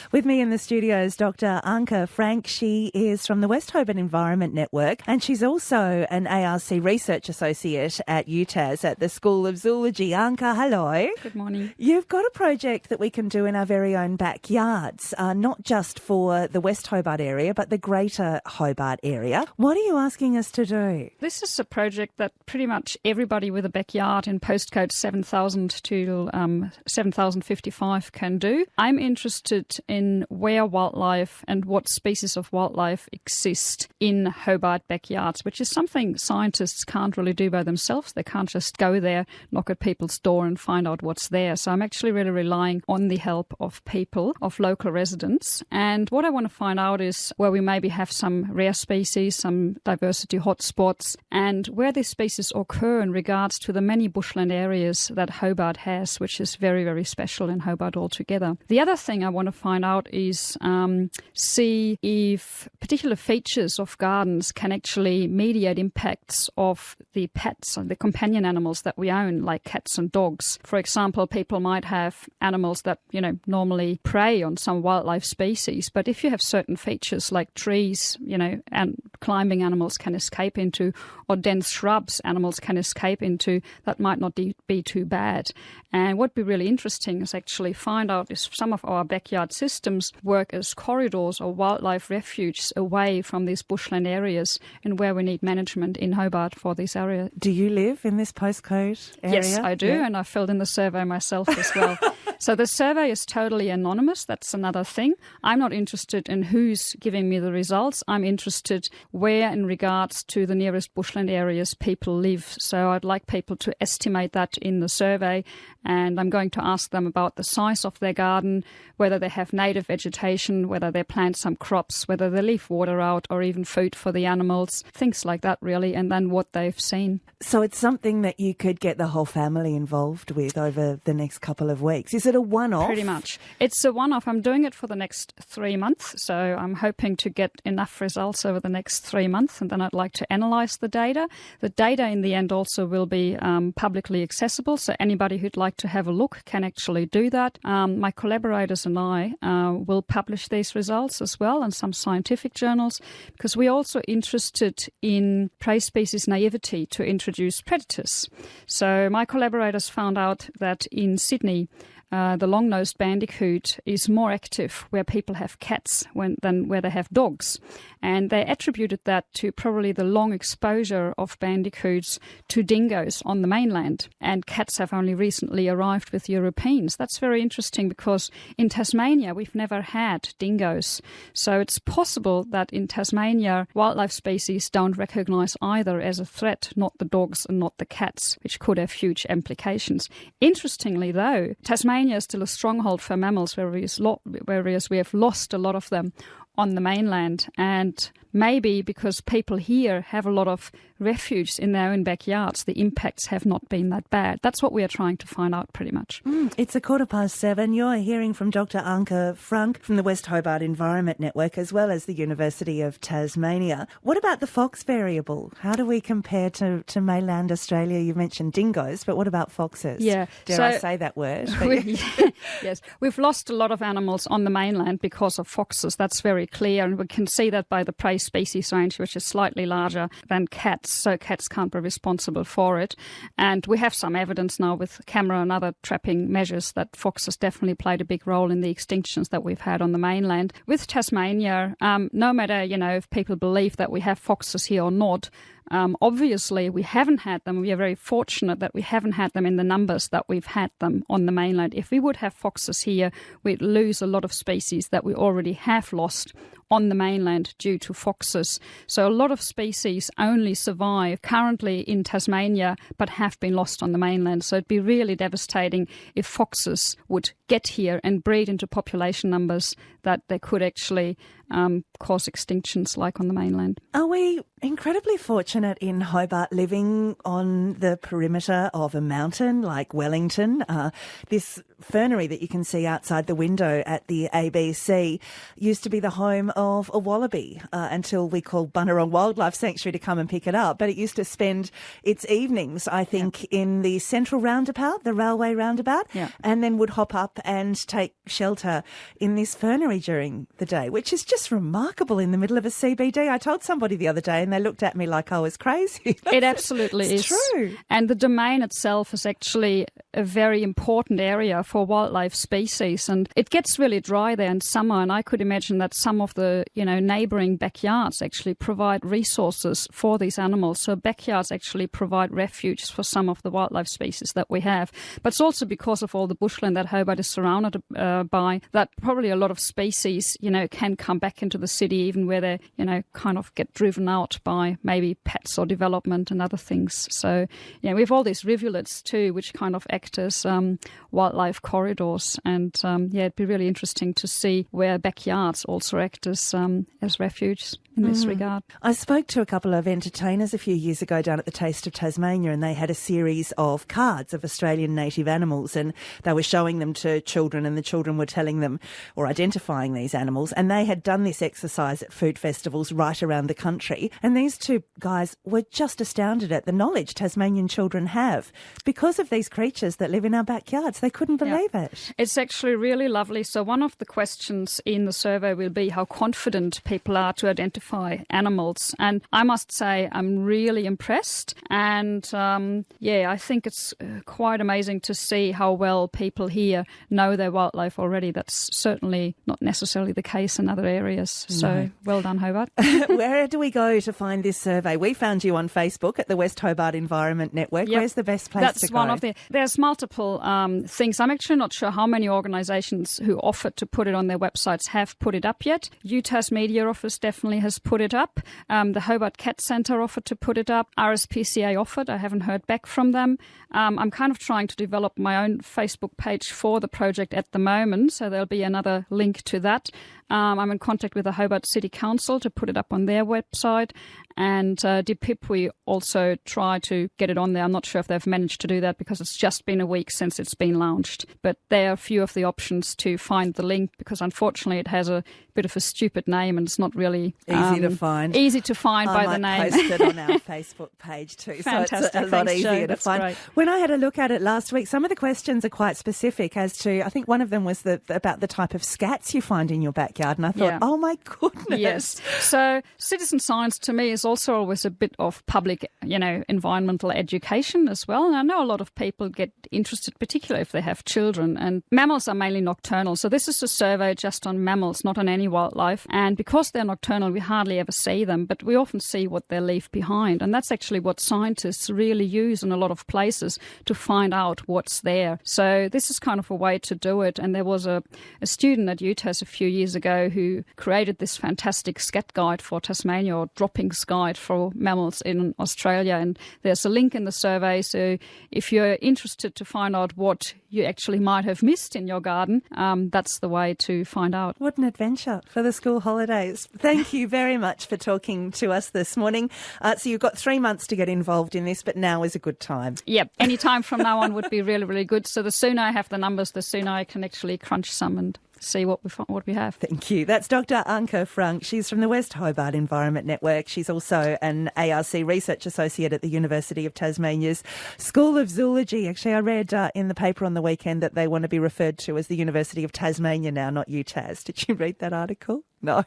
With me in the studio is Dr. Anke Frank. She is from the West Hobart Environment Network, and she's also an ARC Research Associate at UTAS at the School of Zoology. Anke, hello. Good morning. You've got a project that we can do in our very own backyards, not just for the West Hobart area, but the greater Hobart area. What are you asking us to do? This is a project that pretty much everybody with a backyard in postcode 7000 to 7055 can do. I'm interested in where wildlife and what species of wildlife exist in Hobart backyards, which is something scientists can't really do by themselves. They can't just go there, knock at people's door and find out what's there. So I'm actually really relying on the help of people, of local residents. And what I want to find out is where we maybe have some rare species, some diversity hotspots, and where these species occur in regards to the many bushland areas that Hobart has, which is very, very special in Hobart altogether. The other thing I want to find out is see if particular features of gardens can actually mediate impacts of the pets and the companion animals that we own, like cats and dogs. For example, people might have animals that, normally prey on some wildlife species, but if you have certain features like trees, and climbing animals can escape into, or dense shrubs animals can escape into, that might not be too bad. And what would be really interesting is actually find out if some of our backyard systems work as corridors or wildlife refuges away from these bushland areas and where we need management in Hobart for this area. Do you live in this postcode area? Yes, I do, and I filled in the survey myself as well. So the survey is totally anonymous. That's another thing. I'm not interested in who's giving me the results. I'm interested where in regards to the nearest bushland areas people live. So I'd like people to estimate that in the survey, and I'm going to ask them about the size of their garden, whether they have native vegetation, whether they plant some crops, whether they leave water out or even food for the animals, things like that really, and then what they've seen. So it's something that you could get the whole family involved with over the next couple of weeks. Is it a one-off? Pretty much. It's a one-off. I'm doing it for the next 3 months, so I'm hoping to get enough results over the next 3 months, and then I'd like to analyse the data. The data in the end also will be publicly accessible, so anybody who'd like to have a look can actually do that. My collaborators and I will publish these results as well in some scientific journals, because we're also interested in prey species naivety to introduce predators. So my collaborators found out that in Sydney, the long-nosed bandicoot is more active where people have cats than where they have dogs. And they attributed that to probably the long exposure of bandicoots to dingoes on the mainland. And cats have only recently arrived with Europeans. That's very interesting because in Tasmania, we've never had dingoes. So it's possible that in Tasmania, wildlife species don't recognise either as a threat, not the dogs and not the cats, which could have huge implications. Interestingly, though, Tasmania is still a stronghold for mammals, whereas we have lost a lot of them on the mainland, and maybe because people here have a lot of refuge in their own backyards, the impacts have not been that bad. That's what we are trying to find out pretty much. It's 7:15. You're hearing from Dr. Anke Frank from the West Hobart Environment Network as well as the University of Tasmania. What about the fox variable? How do we compare to mainland Australia? You mentioned dingoes, but what about foxes? Yeah. Dare I say that word? Yes. We've lost a lot of animals on the mainland because of foxes. That's very clear, and we can see that by the prey species range, which is slightly larger than cats, so cats can't be responsible for it. And we have some evidence now with camera and other trapping measures that foxes definitely played a big role in the extinctions that we've had on the mainland. With Tasmania, no matter, if people believe that we have foxes here or not, obviously, we haven't had them. We are very fortunate that we haven't had them in the numbers that we've had them on the mainland. If we would have foxes here, we'd lose a lot of species that we already have lost on the mainland due to foxes. So a lot of species only survive currently in Tasmania but have been lost on the mainland. So it'd be really devastating if foxes would get here and breed into population numbers that they could actually cause extinctions like on the mainland. Are we incredibly fortunate in Hobart living on the perimeter of a mountain like Wellington? This fernery that you can see outside the window at the ABC used to be the home of a wallaby until we called Bunurong Wildlife Sanctuary to come and pick it up. But it used to spend its evenings, I think, in the central roundabout, the railway roundabout, and then would hop up and take shelter in this fernery during the day, which is just remarkable in the middle of a CBD. I told somebody the other day and they looked at me like I was crazy. It absolutely is true. And the domain itself is actually a very important area for wildlife species, and it gets really dry there in summer, and I could imagine that some of the neighbouring backyards actually provide resources for these animals. So backyards actually provide refuge for some of the wildlife species that we have. But it's also because of all the bushland that Hobart is surrounded by that probably a lot of species can come back into the city, even where they kind of get driven out by maybe pets or development and other things. So we have all these rivulets too, which kind of act as wildlife corridors, and it'd be really interesting to see where backyards also act as refuge in this regard. I spoke to a couple of entertainers a few years ago down at the Taste of Tasmania, and they had a series of cards of Australian native animals, and they were showing them to children, and the children were telling them or identifying these animals, and they had done this exercise at food festivals right around the country, and these two guys were just astounded at the knowledge Tasmanian children have because of these creatures that live in our backyards. They couldn't believe it. It's actually really lovely. So one of the questions in the survey will be how confident people are to identify animals. And I must say I'm really impressed. And I think it's quite amazing to see how well people here know their wildlife already. That's certainly not necessarily the case in other areas. So well done, Hobart. Where do we go to find this survey? We found you on Facebook at the West Hobart Environment Network. Where's the best place to go? That's one of there's multiple things. I'm actually not sure how many organisations who offered to put it on their websites have put it up yet. Utah's Media Office definitely has put it up. The Hobart Cat Centre offered to put it up. RSPCA offered. I haven't heard back from them. I'm kind of trying to develop my own Facebook page for the project at the moment, so there'll be another link to that. I'm in contact with the Hobart City Council to put it up on their website, and DPIP, we also try to get it on there. I'm not sure if they've managed to do that because it's just been a week since it's been launched. But there are a few of the options to find the link, because unfortunately it has a bit of a stupid name and it's not really easy to find. Easy to find by the name. I might post it on our Facebook page too, Fantastic. So it's a lot easier to find. Great. When I had a look at it last week, some of the questions are quite specific as to, I think one of them was about the type of scats you find in your backyard, and I thought, oh my goodness. Yes. So citizen science to me is also always a bit of public, environmental education as well. And I know a lot of people get interested, particularly if they have children. And mammals are mainly nocturnal. So this is a survey just on mammals, not on any wildlife. And because they're nocturnal, we hardly ever see them, but we often see what they leave behind. And that's actually what scientists really use in a lot of places to find out what's there. So this is kind of a way to do it. And there was a student at UTAS a few years ago who created this fantastic scat guide for Tasmania, or droppings guide for mammals in Australia. And there's a link in the survey. So if you're interested to find out what you actually might have missed in your garden, that's the way to find out. What an adventure for the school holidays. Thank you very much for talking to us this morning. So you've got 3 months to get involved in this, but now is a good time. Yep, any time from now on would be really, really good. So the sooner I have the numbers, the sooner I can actually crunch some and see what we have. Thank you. That's Dr. Anke Frank. She's from the West Hobart Environment Network. She's also an ARC Research Associate at the University of Tasmania's School of Zoology. Actually, I read in the paper on the weekend that they want to be referred to as the University of Tasmania now, not UTAS. Did you read that article? No.